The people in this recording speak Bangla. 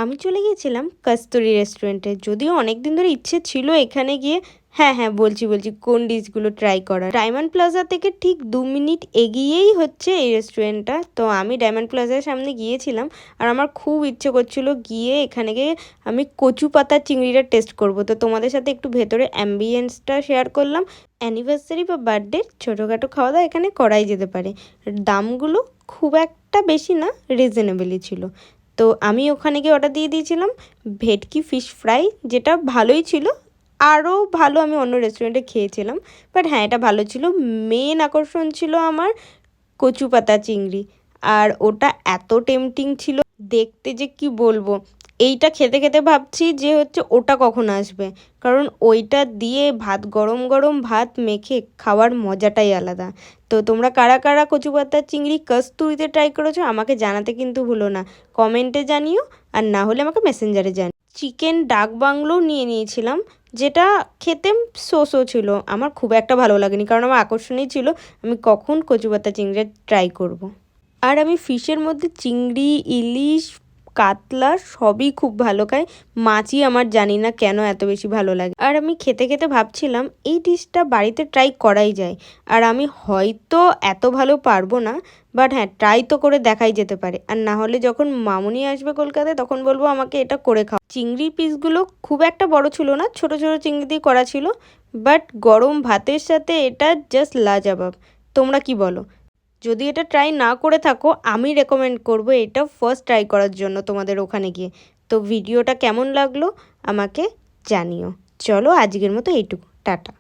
আমি চলে গিয়েছিলাম কস্তুরি রেস্টুরেন্টে। যদিও অনেক দিন ধরে ইচ্ছে ছিল এখানে গিয়ে হ্যাঁ বলছি কোন ডিশগুলো ট্রাই করা। ডায়মন্ড প্লাজা থেকে ঠিক 2 মিনিট এগিয়েই হচ্ছে এই রেস্টুরেন্টটা। তো আমি ডায়মন্ড প্লাজার সামনে গিয়েছিলাম আর আমার খুব ইচ্ছে করছিল গিয়ে এখানে গিয়ে আমি কচু পাতা চিংড়িটা টেস্ট করব। তো তোমাদের সাথে একটু ভেতরে অ্যাম্বিয়েন্সটা শেয়ার করলাম। অ্যানিভার্সারি বা বার্থডে ছোটোখাটো খাওয়া দাওয়া এখানে করাই যেতে পারে। দামগুলো খুব একটা বেশি না, রিজনেবলই ছিল। তো আমি ওখানে গিয়ে অর্ডার দিয়ে দিয়েছিলাম ভেটকি ফিশ ফ্রাই, যেটা ভালোই ছিল। আরও ভালো আমি অন্য রেস্টুরেন্টে খেয়েছিলাম, বাট হ্যাঁ এটা ভালো ছিল। মেন আকর্ষণ ছিল আমার কচু পাতা চিংড়ি, আর ওটা এত টেম্পটিং ছিল দেখতে যে কি বলবো। এইটা খেতে খেতে ভাবছি যে ওটা কখন আসবে, কারণ ওইটা দিয়ে ভাত গরম গরম ভাত মেখে খাওয়ার মজাটাই আলাদা। তো তোমরা কারা কারা কচু পাতার চিংড়ি কস্তুরিতে ট্রাই করেছো আমাকে জানাতে কিন্তু ভুলো না, কমেন্টে জানিও, আর না হলে আমাকে মেসেঞ্জারে জানিও। চিকেন ডাক বাংলো নিয়ে নিয়েছিলাম, যেটা খেতে সো ছিল, আমার খুব একটা ভালো লাগেনি, কারণ আমার আকর্ষণই ছিল আমি কখন কচু পাতা চিংড়ি ট্রাই করব। আর আমি ফিশের মধ্যে চিংড়ি, ইলিশ, কাতলা সবই খুব ভালো খাই। মাছই আমার জানি না কেন এত বেশি ভালো লাগে। আর আমি খেতে খেতে ভাবছিলাম এই ডিশটা বাড়িতে ট্রাই করাই যায়। আর আমি হয়তো এত ভালো পারবো না, বাট হ্যাঁ ট্রাই তো করে দেখাই যেতে পারে। আর না হলে যখন মামুনি আসবে কলকাতায় তখন বলবো আমাকে এটা করে খাও। চিংড়ির পিসগুলো খুব একটা বড় ছিল না, ছোট ছোট চিংড়ি দিয়ে করা ছিল, বাট গরম ভাতের সাথে এটা জাস্ট লাজবাব। তোমরা কি বলো? যদি এটা ট্রাই না করে থাকো আমি রেকমেন্ড করব এটা ফার্স্ট ট্রাই করার জন্য তোমাদের ওখানে গিয়ে। তো ভিডিওটা কেমন লাগলো আমাকে জানিও। চলো আজকের মতো এইটুকু, টাটা।